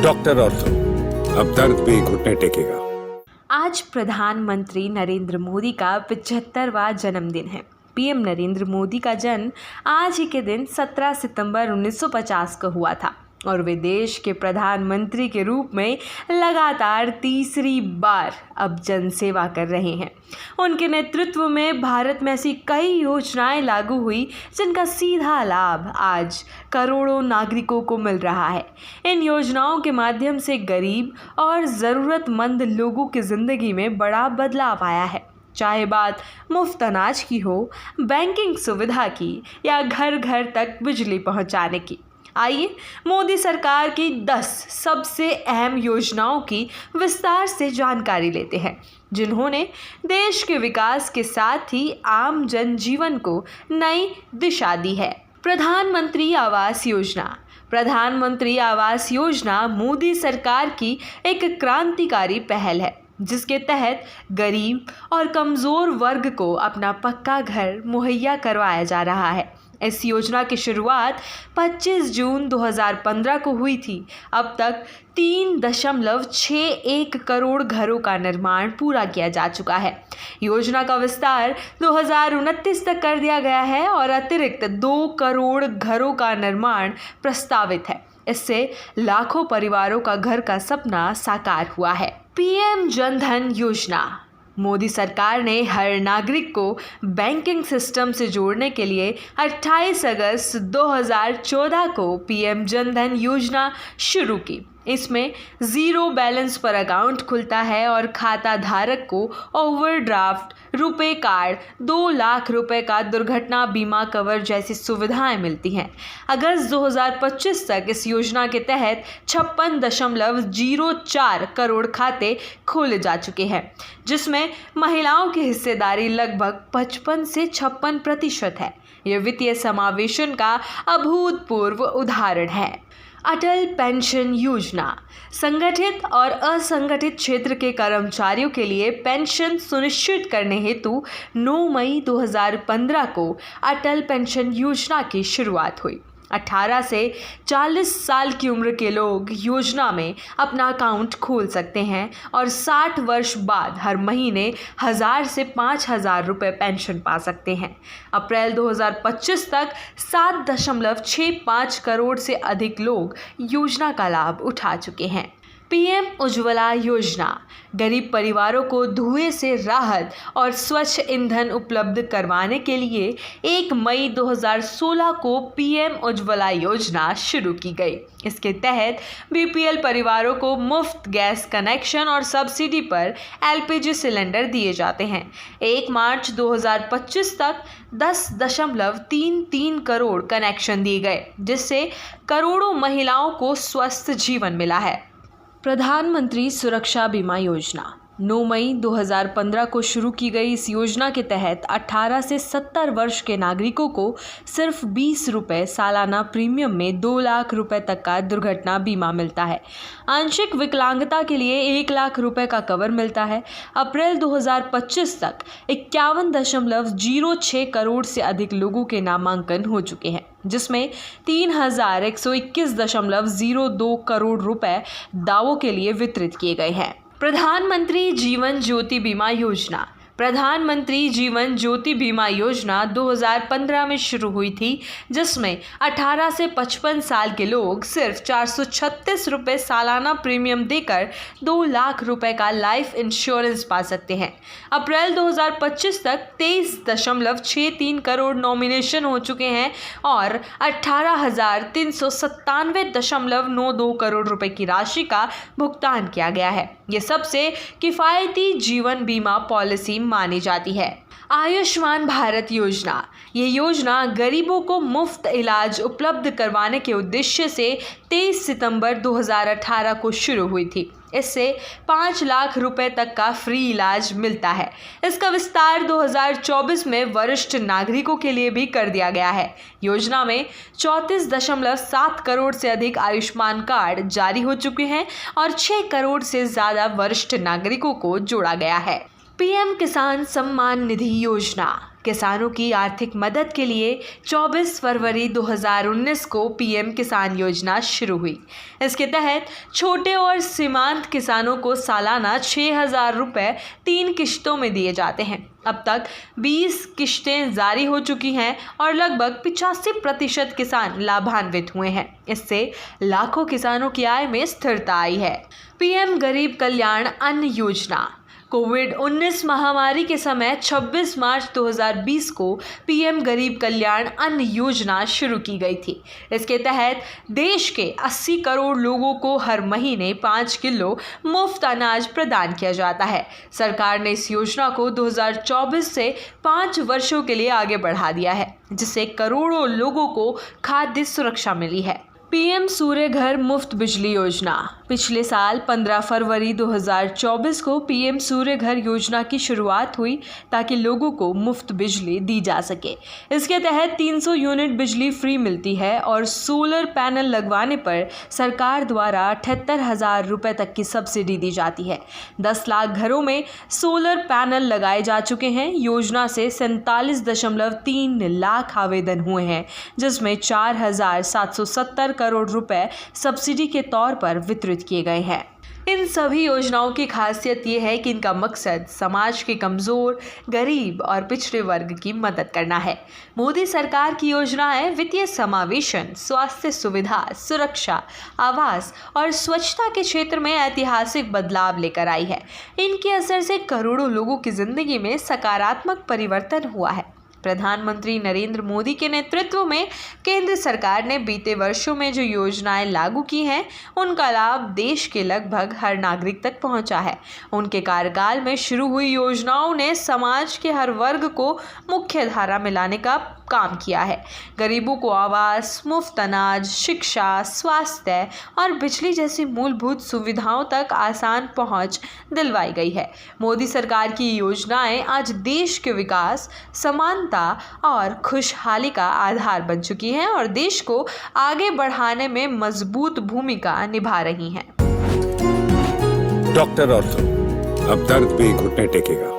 Doctor ortho, अब दर्द भी घुटने टेकेगा। आज प्रधानमंत्री नरेंद्र मोदी का 75वां जन्मदिन है। पीएम नरेंद्र मोदी का जन्म आज ही के दिन 17 सितंबर 1950 को हुआ था और वे देश के प्रधानमंत्री के रूप में लगातार तीसरी बार अब जनसेवा कर रहे हैं। उनके नेतृत्व में भारत में ऐसी कई योजनाएं लागू हुई जिनका सीधा लाभ आज करोड़ों नागरिकों को मिल रहा है। इन योजनाओं के माध्यम से गरीब और ज़रूरतमंद लोगों की ज़िंदगी में बड़ा बदलाव आया है। चाहे बात मुफ्त अनाज की हो, बैंकिंग सुविधा की या घर घर तक बिजली पहुंचाने की। आइए मोदी सरकार की 10 सबसे अहम योजनाओं की विस्तार से जानकारी लेते हैं, जिन्होंने देश के विकास के साथ ही आम जनजीवन को नई दिशा दी है। प्रधानमंत्री आवास योजना। प्रधानमंत्री आवास योजना मोदी सरकार की एक क्रांतिकारी पहल है, जिसके तहत गरीब और कमज़ोर वर्ग को अपना पक्का घर मुहैया करवाया जा रहा है। इस योजना की शुरुआत 25 जून 2015 को हुई थी। अब तक 3.61 करोड़ घरों का निर्माण पूरा किया जा चुका है। योजना का विस्तार 2029 तक कर दिया गया है और अतिरिक्त 2 करोड़ घरों का निर्माण प्रस्तावित है। इससे लाखों परिवारों का घर का सपना साकार हुआ है। पीएम जनधन योजना। मोदी सरकार ने हर नागरिक को बैंकिंग सिस्टम से जोड़ने के लिए 28 अगस्त 2014 को पीएम जनधन योजना शुरू की। इसमें ज़ीरो बैलेंस पर अकाउंट खुलता है और खाता धारक को ओवरड्राफ्ट, रुपए कार्ड, 2 लाख रुपए का दुर्घटना बीमा कवर जैसी सुविधाएं मिलती हैं। अगस्त 2025 तक इस योजना के तहत 56.04 करोड़ खाते खोले जा चुके हैं, जिसमें महिलाओं की हिस्सेदारी लगभग 55 से 56% है। यह वित्तीय समावेशन का अभूतपूर्व उदाहरण है। अटल पेंशन योजना। संगठित और असंगठित क्षेत्र के कर्मचारियों के लिए पेंशन सुनिश्चित करने हेतु 9 मई 2015 को अटल पेंशन योजना की शुरुआत हुई। 18 से 40 साल की उम्र के लोग योजना में अपना अकाउंट खोल सकते हैं और 60 वर्ष बाद हर महीने 1000 से 5000 रुपये पेंशन पा सकते हैं। अप्रैल 2025 तक 7.65 करोड़ से अधिक लोग योजना का लाभ उठा चुके हैं। पीएम उज्ज्वला योजना। गरीब परिवारों को धुएं से राहत और स्वच्छ ईंधन उपलब्ध करवाने के लिए 1 मई 2016 को पीएम उज्ज्वला योजना शुरू की गई। इसके तहत बीपीएल परिवारों को मुफ्त गैस कनेक्शन और सब्सिडी पर एलपीजी सिलेंडर दिए जाते हैं। 1 मार्च 2025 तक 10.33 करोड़ कनेक्शन दिए गए, जिससे करोड़ों महिलाओं को स्वस्थ जीवन मिला है। प्रधानमंत्री सुरक्षा बीमा योजना। 9 मई 2015 को शुरू की गई इस योजना के तहत 18 से 70 वर्ष के नागरिकों को सिर्फ 20 रुपये सालाना प्रीमियम में 2 लाख रुपए तक का दुर्घटना बीमा मिलता है। आंशिक विकलांगता के लिए 1 लाख रुपए का कवर मिलता है। अप्रैल 2025 तक 51.06 करोड़ से अधिक लोगों के नामांकन हो चुके हैं, जिसमें 3121.02 करोड़ रुपए दावों के लिए वितरित किए गए हैं। प्रधानमंत्री जीवन ज्योति बीमा योजना। प्रधानमंत्री जीवन ज्योति बीमा योजना 2015 में शुरू हुई थी, जिसमें 18 से 55 साल के लोग सिर्फ 436 रुपये सालाना प्रीमियम देकर 2 लाख रुपए का लाइफ इंश्योरेंस पा सकते हैं। अप्रैल 2025 तक 23.63 करोड़ नॉमिनेशन हो चुके हैं और 18,397.92 करोड़ रुपए की राशि का भुगतान किया गया है। ये सबसे किफ़ायती जीवन बीमा पॉलिसी मानी जाती है। आयुष्मान भारत योजना। ये योजना गरीबों को मुफ्त इलाज उपलब्ध करवाने के उद्देश्य से 23 सितंबर 2018 को शुरू हुई थी। इससे 5 लाख रुपए तक का फ्री इलाज मिलता है। इसका विस्तार 2024 में वरिष्ठ नागरिकों के लिए भी कर दिया गया है। योजना में 34.7 करोड़ से अधिक आयुष्मान कार्ड जारी हो चुके हैं और 6 करोड़ से ज़्यादा वरिष्ठ नागरिकों को जोड़ा गया है। पीएम किसान सम्मान निधि योजना। किसानों की आर्थिक मदद के लिए 24 फरवरी 2019 को पीएम किसान योजना शुरू हुई। इसके तहत छोटे और सीमांत किसानों को सालाना 6,000 रुपये 3 किश्तों में दिए जाते हैं। अब तक 20 किश्तें जारी हो चुकी हैं और लगभग 85% किसान लाभान्वित हुए हैं। इससे लाखों किसानों की आय में स्थिरता आई है। पीएम गरीब कल्याण अन्न योजना। कोविड-19 महामारी के समय 26 मार्च 2020 को पीएम गरीब कल्याण अन्न योजना शुरू की गई थी। इसके तहत देश के 80 करोड़ लोगों को हर महीने 5 किलो मुफ्त अनाज प्रदान किया जाता है। सरकार ने इस योजना को 2024 से 5 वर्षों के लिए आगे बढ़ा दिया है, जिससे करोड़ों लोगों को खाद्य सुरक्षा मिली है। पीएम सूर्य घर मुफ्त बिजली योजना। पिछले साल 15 फरवरी 2024 को पीएम सूर्य घर योजना की शुरुआत हुई ताकि लोगों को मुफ्त बिजली दी जा सके। इसके तहत 300 यूनिट बिजली फ्री मिलती है और सोलर पैनल लगवाने पर सरकार द्वारा 78,000 रुपये तक की सब्सिडी दी जाती है। 10 लाख घरों में सोलर पैनल लगाए जा चुके हैं। योजना से 47.3 लाख आवेदन हुए हैं, जिसमें 4,770 करोड़ रुपए सब्सिडी के तौर पर वितरित किए गए हैं। इन सभी योजनाओं की खासियत ये है कि इनका मकसद समाज के कमजोर, गरीब और पिछड़े वर्ग की मदद करना है। मोदी सरकार की योजनाएं वित्तीय समावेशन, स्वास्थ्य सुविधा, सुरक्षा, आवास और स्वच्छता के क्षेत्र में ऐतिहासिक बदलाव लेकर आई है। इनके असर से करोड़ों लोगों की जिंदगी में सकारात्मक परिवर्तन हुआ है। प्रधानमंत्री नरेंद्र मोदी के नेतृत्व में केंद्र सरकार ने बीते वर्षों में जो योजनाएं लागू की हैं, उनका लाभ देश के लगभग हर नागरिक तक पहुंचा है। उनके कार्यकाल में शुरू हुई योजनाओं ने समाज के हर वर्ग को मुख्य धारा में लाने का काम किया है। गरीबों को आवास, मुफ्त अनाज, शिक्षा, स्वास्थ्य और बिजली जैसी मूलभूत सुविधाओं तक आसान पहुंच दिलवाई गई है। मोदी सरकार की योजनाएं आज देश के विकास, समानता और खुशहाली का आधार बन चुकी हैं और देश को आगे बढ़ाने में मजबूत भूमिका निभा रही हैं। डॉक्टर ऑर्थो, अब दर्द भी घुटने टेकेगा।